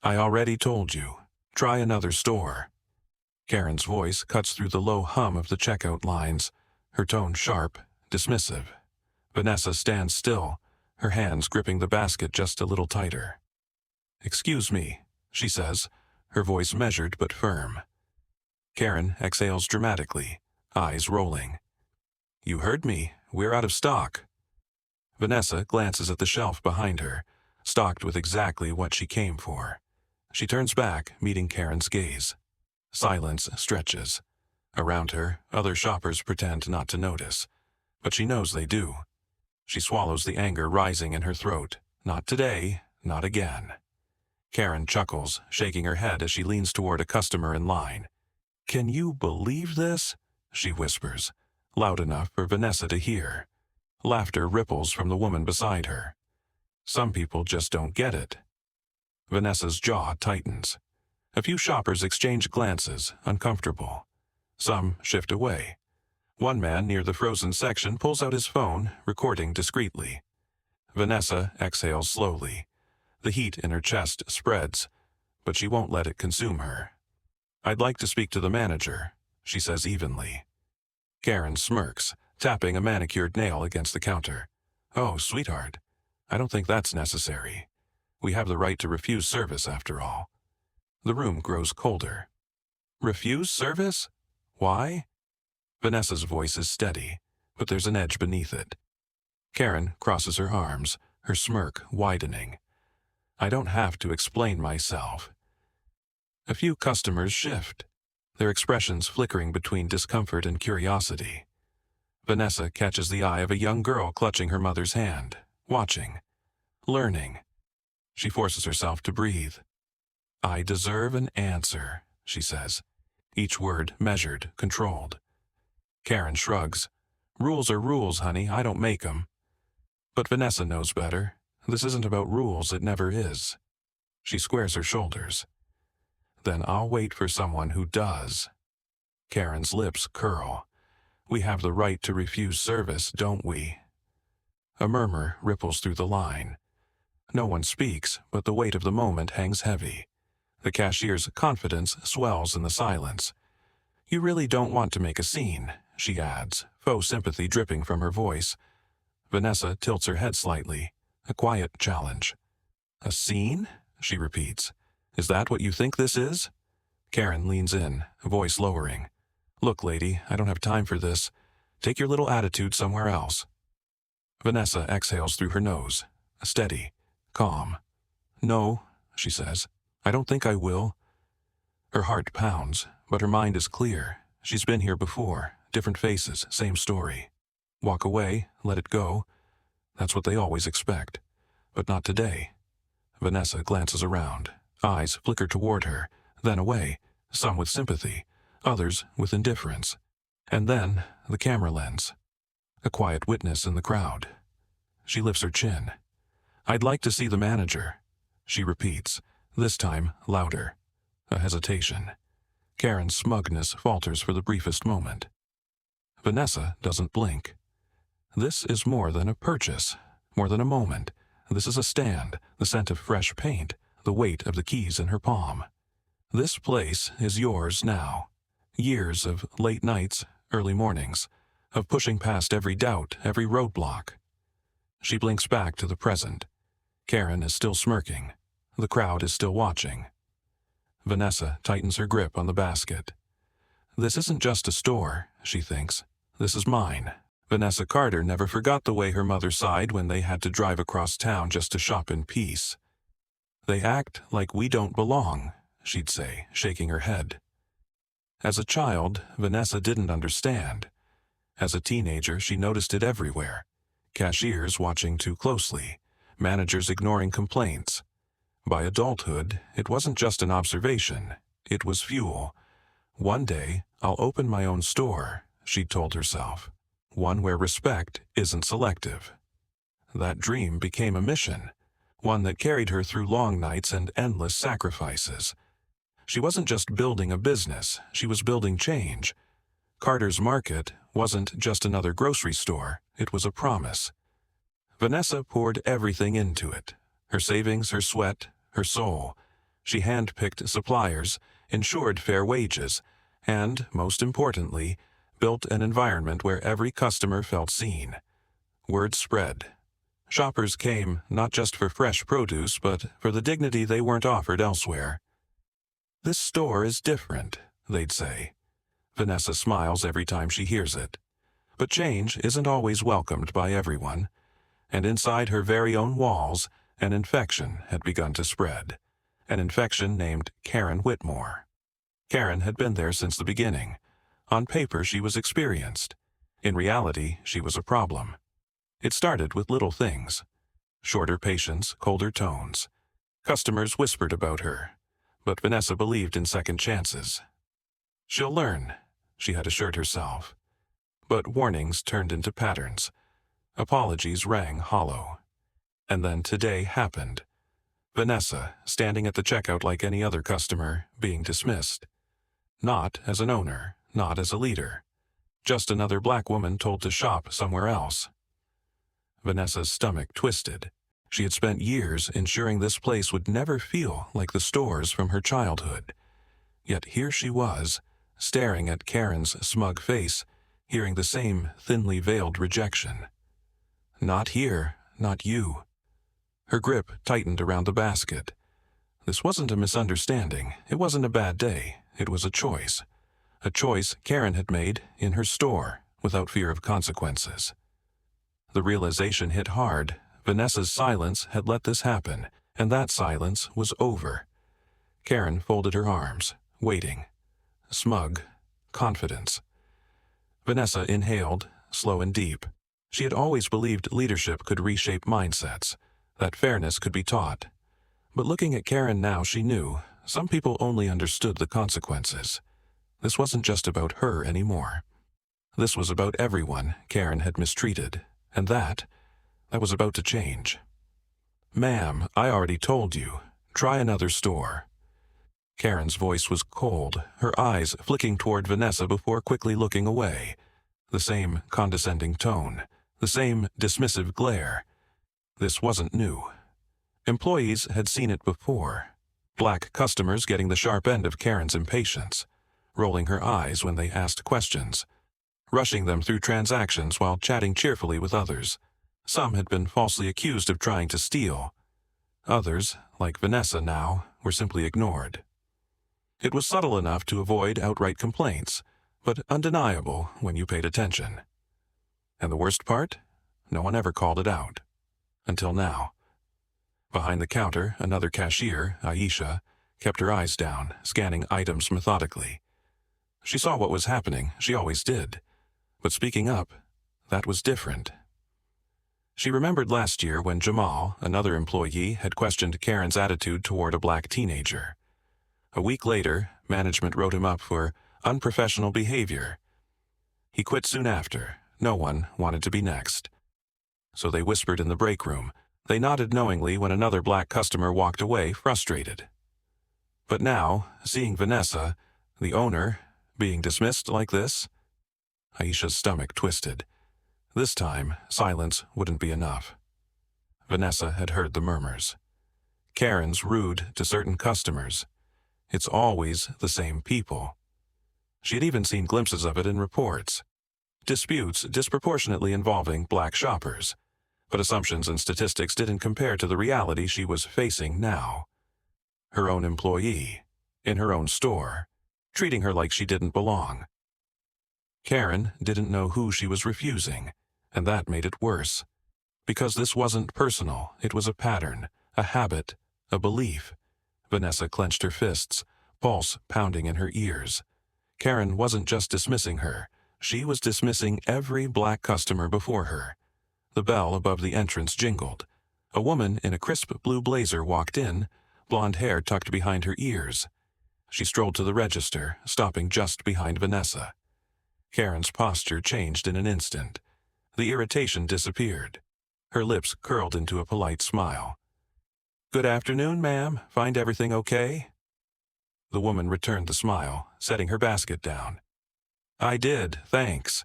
I already told you. Try another store. Karen's voice cuts through the low hum of the checkout lines, her tone sharp, dismissive. Vanessa stands still, her hands gripping the basket just a little tighter. "Excuse me," she says, her voice measured but firm. Karen exhales dramatically, eyes rolling. "You heard me. We're out of stock." Vanessa glances at the shelf behind her, stocked with exactly what she came for. She turns back, meeting Karen's gaze. Silence stretches. Around her, other shoppers pretend not to notice, but she knows they do. She swallows the anger rising in her throat. Not today, not again. Karen chuckles, shaking her head as she leans toward a customer in line. "Can you believe this?" she whispers, loud enough for Vanessa to hear. Laughter ripples from the woman beside her. Some people just don't get it. Vanessa's jaw tightens. A few shoppers exchange glances, uncomfortable. Some shift away. One man near the frozen section pulls out his phone, recording discreetly. Vanessa exhales slowly. The heat in her chest spreads, but she won't let it consume her. "I'd like to speak to the manager," she says evenly. Karen smirks, tapping a manicured nail against the counter. "Oh, sweetheart, I don't think that's necessary. We have the right to refuse service after all." The room grows colder. "Refuse service? Why?" Vanessa's voice is steady, but there's an edge beneath it. Karen crosses her arms, her smirk widening. "I don't have to explain myself." A few customers shift, their expressions flickering between discomfort and curiosity. Vanessa catches the eye of a young girl clutching her mother's hand, watching, learning. She forces herself to breathe. "I deserve an answer," she says, each word measured, controlled. Karen shrugs. "Rules are rules, honey. I don't make 'em." But Vanessa knows better. This isn't about rules, it never is. She squares her shoulders. "Then I'll wait for someone who does." Karen's lips curl. "We have the right to refuse service, don't we?" A murmur ripples through the line. No one speaks, but the weight of the moment hangs heavy. The cashier's confidence swells in the silence. "You really don't want to make a scene," she adds, faux sympathy dripping from her voice. Vanessa tilts her head slightly, a quiet challenge. "A scene?" she repeats. "Is that what you think this is?" Karen leans in, voice lowering. "Look, lady, I don't have time for this. Take your little attitude somewhere else." Vanessa exhales through her nose, steady, calm. "No," she says. "I don't think I will." Her heart pounds, but her mind is clear. She's been here before, different faces, same story. Walk away, let it go. That's what they always expect. But not today. Vanessa glances around. Eyes flicker toward her, then away, some with sympathy, others with indifference. And then the camera lens. A quiet witness in the crowd. She lifts her chin. "I'd like to see the manager," she repeats, this time louder. A hesitation. Karen's smugness falters for the briefest moment. Vanessa doesn't blink. This is more than a purchase, more than a moment. This is a stand, the scent of fresh paint, the weight of the keys in her palm. This place is yours now. Years of late nights, early mornings, of pushing past every doubt, every roadblock. She blinks back to the present. Karen is still smirking. The crowd is still watching. Vanessa tightens her grip on the basket. This isn't just a store, she thinks. This is mine. Vanessa Carter never forgot the way her mother sighed when they had to drive across town just to shop in peace. "They act like we don't belong," she'd say, shaking her head. As a child, Vanessa didn't understand. As a teenager, she noticed it everywhere. Cashiers watching too closely, managers ignoring complaints. By adulthood, it wasn't just an observation, it was fuel. "One day, I'll open my own store," she'd told herself. "One where respect isn't selective." That dream became a mission, one that carried her through long nights and endless sacrifices. She wasn't just building a business, she was building change. Carter's Market wasn't just another grocery store, it was a promise. Vanessa poured everything into it, her savings, her sweat, her soul. She handpicked suppliers, ensured fair wages, and, most importantly, built an environment where every customer felt seen. Word spread. Shoppers came not just for fresh produce, but for the dignity they weren't offered elsewhere. "This store is different," they'd say. Vanessa smiles every time she hears it. But change isn't always welcomed by everyone, and inside her very own walls, an infection had begun to spread. An infection named Karen Whitmore. Karen had been there since the beginning. On paper, she was experienced. In reality, she was a problem. It started with little things. Shorter patience, colder tones. Customers whispered about her, but Vanessa believed in second chances. "She'll learn," she had assured herself. But warnings turned into patterns. Apologies rang hollow. And then today happened. Vanessa, standing at the checkout like any other customer, being dismissed. Not as an owner, not as a leader. Just another black woman told to shop somewhere else. Vanessa's stomach twisted. She had spent years ensuring this place would never feel like the stores from her childhood. Yet here she was, staring at Karen's smug face, hearing the same thinly veiled rejection. "Not here, not you." Her grip tightened around the basket. This wasn't a misunderstanding. It wasn't a bad day. It was a choice. A choice Karen had made in her store, without fear of consequences. The realization hit hard. Vanessa's silence had let this happen, and that silence was over. Karen folded her arms, waiting. Smug. Confidence. Vanessa inhaled, slow and deep. She had always believed leadership could reshape mindsets, that fairness could be taught. But looking at Karen now, she knew some people only understood the consequences. This wasn't just about her anymore. This was about everyone Karen had mistreated, and that was about to change. "Ma'am, I already told you. Try another store." Karen's voice was cold, her eyes flicking toward Vanessa before quickly looking away. The same condescending tone, the same dismissive glare. This wasn't new. Employees had seen it before. Black customers getting the sharp end of Karen's impatience, rolling her eyes when they asked questions, rushing them through transactions while chatting cheerfully with others. Some had been falsely accused of trying to steal. Others, like Vanessa now, were simply ignored. It was subtle enough to avoid outright complaints, but undeniable when you paid attention. And the worst part? No one ever called it out. Until now. Behind the counter, another cashier, Aisha, kept her eyes down, scanning items methodically. She saw what was happening, she always did. But speaking up, that was different. She remembered last year when Jamal, another employee, had questioned Karen's attitude toward a black teenager. A week later, management wrote him up for unprofessional behavior. He quit soon after. No one wanted to be next. So they whispered in the break room. They nodded knowingly when another black customer walked away, frustrated. But now, seeing Vanessa, the owner, being dismissed like this, Aisha's stomach twisted. This time, silence wouldn't be enough. Vanessa had heard the murmurs. Karen's rude to certain customers. It's always the same people. She had even seen glimpses of it in reports. Disputes disproportionately involving black shoppers. But assumptions and statistics didn't compare to the reality she was facing now. Her own employee, in her own store, treating her like she didn't belong. Karen didn't know who she was refusing, and that made it worse. Because this wasn't personal, it was a pattern, a habit, a belief. Vanessa clenched her fists, pulse pounding in her ears. Karen wasn't just dismissing her, she was dismissing every black customer before her. The bell above the entrance jingled. A woman in a crisp blue blazer walked in, blonde hair tucked behind her ears. She strolled to the register, stopping just behind Vanessa. Karen's posture changed in an instant. The irritation disappeared. Her lips curled into a polite smile. "Good afternoon, ma'am. Find everything okay?" The woman returned the smile, setting her basket down. "I did, thanks."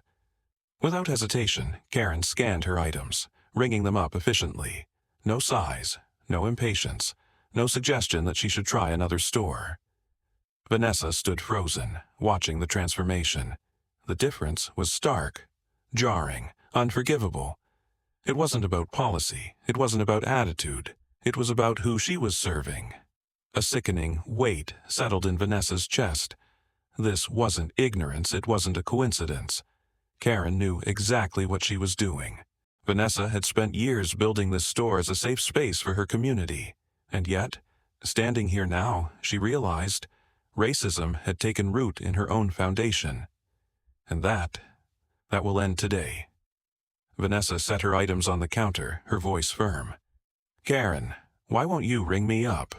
Without hesitation, Karen scanned her items, ringing them up efficiently. No sighs, no impatience, No suggestion that she should try another store. Vanessa stood frozen, watching the transformation. The difference was stark, jarring, unforgivable. It wasn't about policy. It wasn't about attitude. It was about who she was serving. A sickening weight settled in Vanessa's chest. This wasn't ignorance. It wasn't a coincidence. Karen knew exactly what she was doing. Vanessa had spent years building this store as a safe space for her community. And yet, standing here now, she realized racism had taken root in her own foundation. And that will end today. Vanessa set her items on the counter, her voice firm. "Karen, why won't you ring me up?"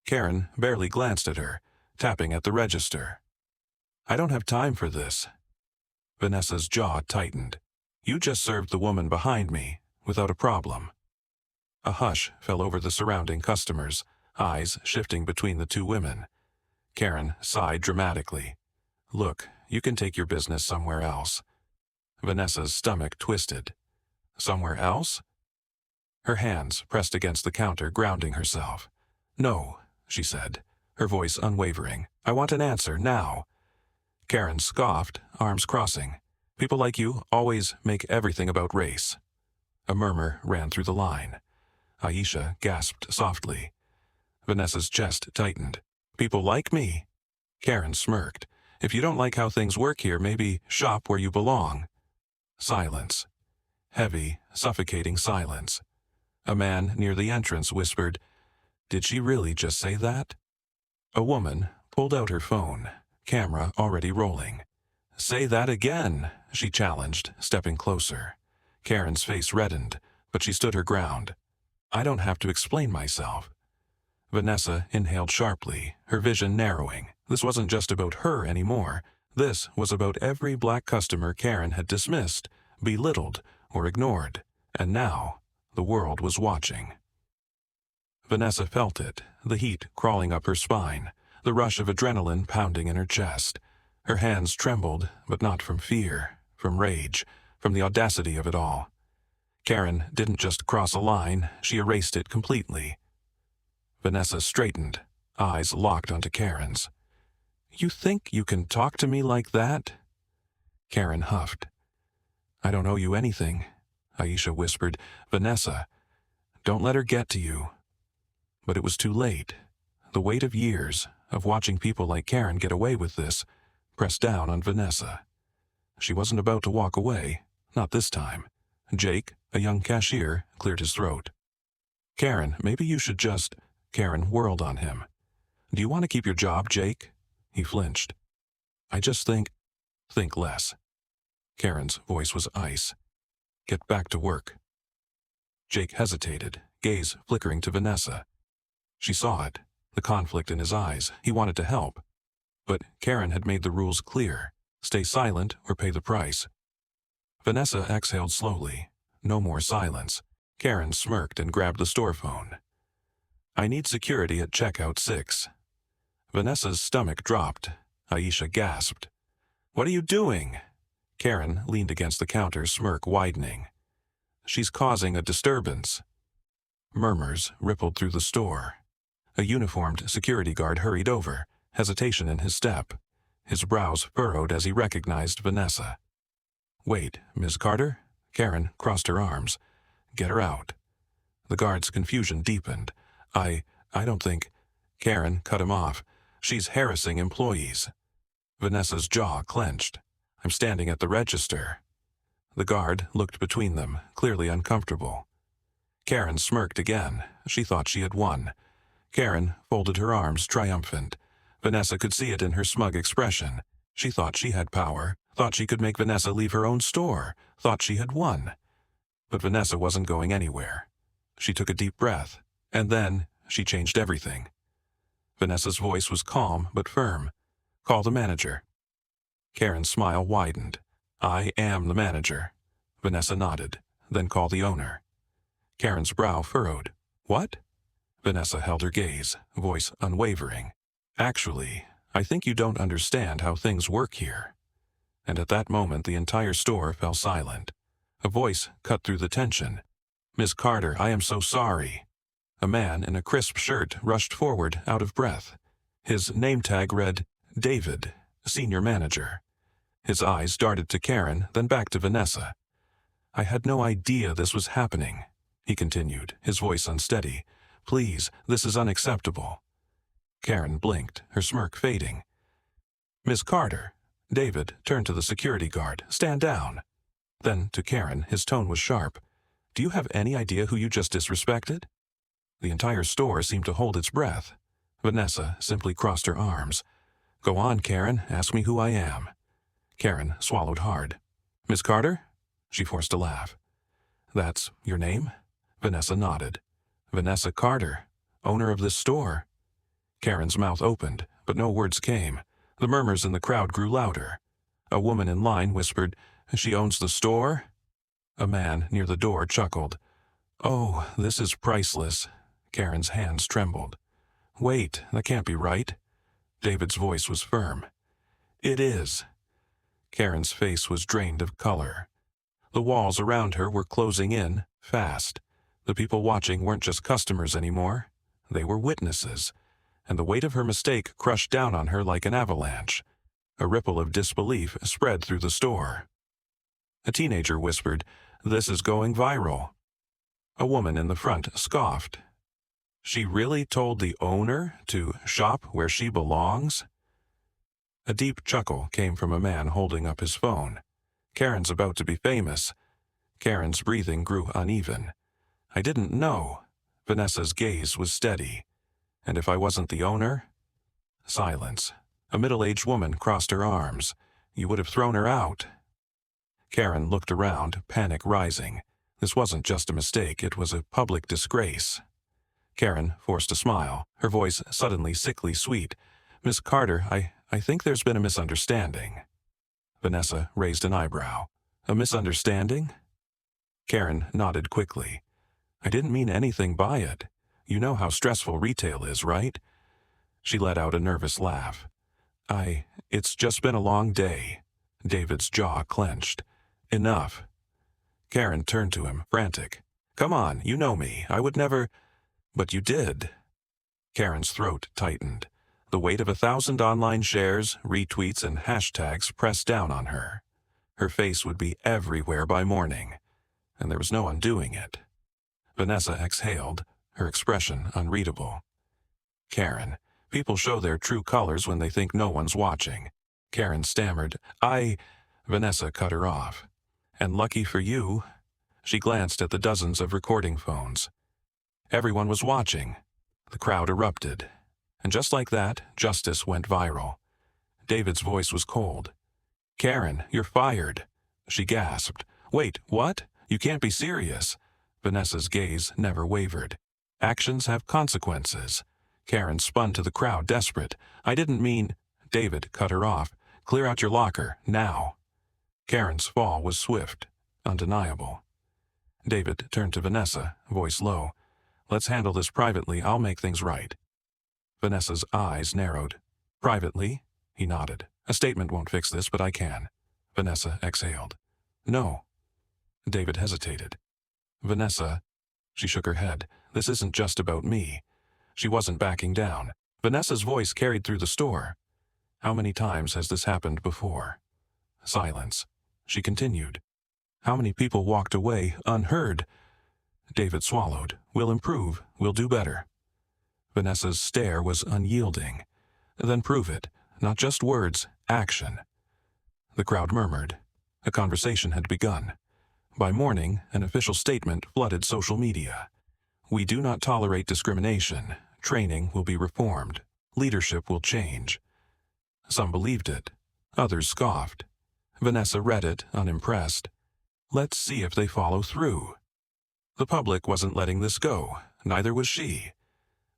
Karen barely glanced at her, tapping at the register. "I don't have time for this." Vanessa's jaw tightened. "You just served the woman behind me, without a problem." A hush fell over the surrounding customers, eyes shifting between the two women. Karen sighed dramatically. "Look, you can take your business somewhere else." Vanessa's stomach twisted. Somewhere else? Her hands pressed against the counter, grounding herself. "No," she said, her voice unwavering. "I want an answer, now." Karen scoffed, arms crossing. "People like you always make everything about race." A murmur ran through the line. Aisha gasped softly. Vanessa's chest tightened. "People like me?" Karen smirked. "If you don't like how things work here, maybe shop where you belong." Silence. Heavy, suffocating silence. A man near the entrance whispered, "Did she really just say that?" A woman pulled out her phone, camera already rolling. "Say that again," she challenged, stepping closer. Karen's face reddened, but she stood her ground. "I don't have to explain myself." Vanessa inhaled sharply, her vision narrowing. This wasn't just about her anymore. This was about every black customer Karen had dismissed, belittled, or ignored. And now, the world was watching. Vanessa felt it, the heat crawling up her spine, the rush of adrenaline pounding in her chest. Her hands trembled, but not from fear, from rage, from the audacity of it all. Karen didn't just cross a line, she erased it completely. Vanessa straightened, eyes locked onto Karen's. "You think you can talk to me like that?" Karen huffed. "I don't owe you anything," Aisha whispered. "Vanessa, don't let her get to you." But it was too late. The weight of years, of watching people like Karen get away with this, pressed down on Vanessa. She wasn't about to walk away, not this time. Jake, a young cashier, cleared his throat. "Karen, maybe you should just—" Karen whirled on him. "Do you want to keep your job, Jake?" He flinched. "I just think less." Karen's voice was ice. "Get back to work." Jake hesitated, gaze flickering to Vanessa. She saw it, the conflict in his eyes. He wanted to help. But Karen had made the rules clear. Stay silent or pay the price. Vanessa exhaled slowly. No more silence. Karen smirked and grabbed the store phone. "I need security at checkout 6. Vanessa's stomach dropped. Aisha gasped. "What are you doing?" Karen leaned against the counter, smirk widening. "She's causing a disturbance." Murmurs rippled through the store. A uniformed security guard hurried over, hesitation in his step. His brows furrowed as he recognized Vanessa. "Wait, Ms. Carter?" Karen crossed her arms. "Get her out." The guard's confusion deepened. I don't think—" Karen cut him off. "She's harassing employees." Vanessa's jaw clenched. "I'm standing at the register." The guard looked between them, clearly uncomfortable. Karen smirked again. She thought she had won. Karen folded her arms, triumphant. Vanessa could see it in her smug expression. She thought she had power, thought she could make Vanessa leave her own store, thought she had won. But Vanessa wasn't going anywhere. She took a deep breath, and then she changed everything. Vanessa's voice was calm but firm. "Call the manager." Karen's smile widened. "I am the manager." Vanessa nodded. "Then call the owner." Karen's brow furrowed. "What?" Vanessa held her gaze, voice unwavering. "Actually, I think you don't understand how things work here." And at that moment the entire store fell silent. A voice cut through the tension. "Miss Carter, I am so sorry." A man in a crisp shirt rushed forward, out of breath. His name tag read, David, Senior Manager. His eyes darted to Karen, then back to Vanessa. "I had no idea this was happening," he continued, his voice unsteady. "Please, this is unacceptable." Karen blinked, her smirk fading. "Miss Carter." David turned to the security guard. "Stand down." Then, to Karen, his tone was sharp. "Do you have any idea who you just disrespected?" The entire store seemed to hold its breath. Vanessa simply crossed her arms. "Go on, Karen, ask me who I am." Karen swallowed hard. "Miss Carter?" She forced a laugh. "That's your name?" Vanessa nodded. "Vanessa Carter, owner of this store." Karen's mouth opened, but no words came. The murmurs in the crowd grew louder. A woman in line whispered, "She owns the store?" A man near the door chuckled. "Oh, this is priceless." Karen's hands trembled. "Wait, that can't be right." David's voice was firm. "It is." Karen's face was drained of color. The walls around her were closing in, fast. The people watching weren't just customers anymore. They were witnesses. And the weight of her mistake crushed down on her like an avalanche. A ripple of disbelief spread through the store. A teenager whispered, "This is going viral." A woman in the front scoffed. "She really told the owner to shop where she belongs?" A deep chuckle came from a man holding up his phone. "Karen's about to be famous." Karen's breathing grew uneven. "I didn't know." Vanessa's gaze was steady. "And if I wasn't the owner?" Silence. A middle-aged woman crossed her arms. "You would have thrown her out." Karen looked around, panic rising. This wasn't just a mistake, it was a public disgrace. Karen forced a smile, her voice suddenly sickly sweet. "Miss Carter, I think there's been a misunderstanding." Vanessa raised an eyebrow. "A misunderstanding?" Karen nodded quickly. "I didn't mean anything by it. You know how stressful retail is, right?" She let out a nervous laugh. It's just been a long day." David's jaw clenched. "Enough." Karen turned to him, frantic. "Come on, you know me. I would never—" "But you did." Karen's throat tightened. The weight of 1,000 online shares, retweets, and hashtags pressed down on her. Her face would be everywhere by morning, and there was no undoing it. Vanessa exhaled, her expression unreadable. "Karen, people show their true colors when they think no one's watching." Karen stammered, Vanessa cut her off. "And lucky for you." She glanced at the dozens of recording phones. Everyone was watching. The crowd erupted. And just like that, justice went viral. David's voice was cold. "Karen, you're fired." She gasped. "Wait, what? You can't be serious." Vanessa's gaze never wavered. "Actions have consequences." Karen spun to the crowd, desperate. "I didn't mean—" David cut her off. "Clear out your locker, now." Karen's fall was swift, undeniable. David turned to Vanessa, voice low. "Let's handle this privately. I'll make things right." Vanessa's eyes narrowed. "Privately?" He nodded. "A statement won't fix this, but I can." Vanessa exhaled. "No." David hesitated. "Vanessa," she shook her head, "this isn't just about me." She wasn't backing down. Vanessa's voice carried through the store. "How many times has this happened before?" Silence. She continued. "How many people walked away unheard?" David swallowed. "We'll improve. We'll do better." Vanessa's stare was unyielding. "Then prove it. Not just words, action." The crowd murmured. A conversation had begun. By morning, an official statement flooded social media. "We do not tolerate discrimination. Training will be reformed. Leadership will change." Some believed it. Others scoffed. Vanessa read it, unimpressed. Let's see if they follow through. The public wasn't letting this go. Neither was she.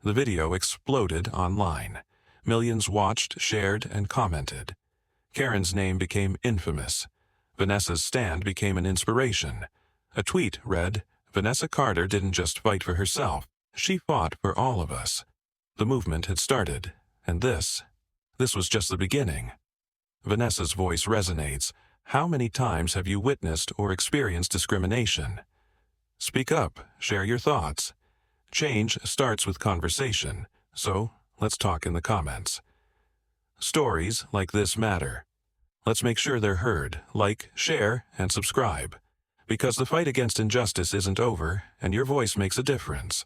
The video exploded online. Millions watched, shared, and commented. Karen's name became infamous. Vanessa's stand became an inspiration. A tweet read, "Vanessa Carter didn't just fight for herself. She fought for all of us." The movement had started, and this was just the beginning. Vanessa's voice resonates. How many times have you witnessed or experienced discrimination? Speak up, share your thoughts. Change starts with conversation, so let's talk in the comments. Stories like this matter. Let's make sure they're heard. Like, share, and subscribe. Because the fight against injustice isn't over, and your voice makes a difference.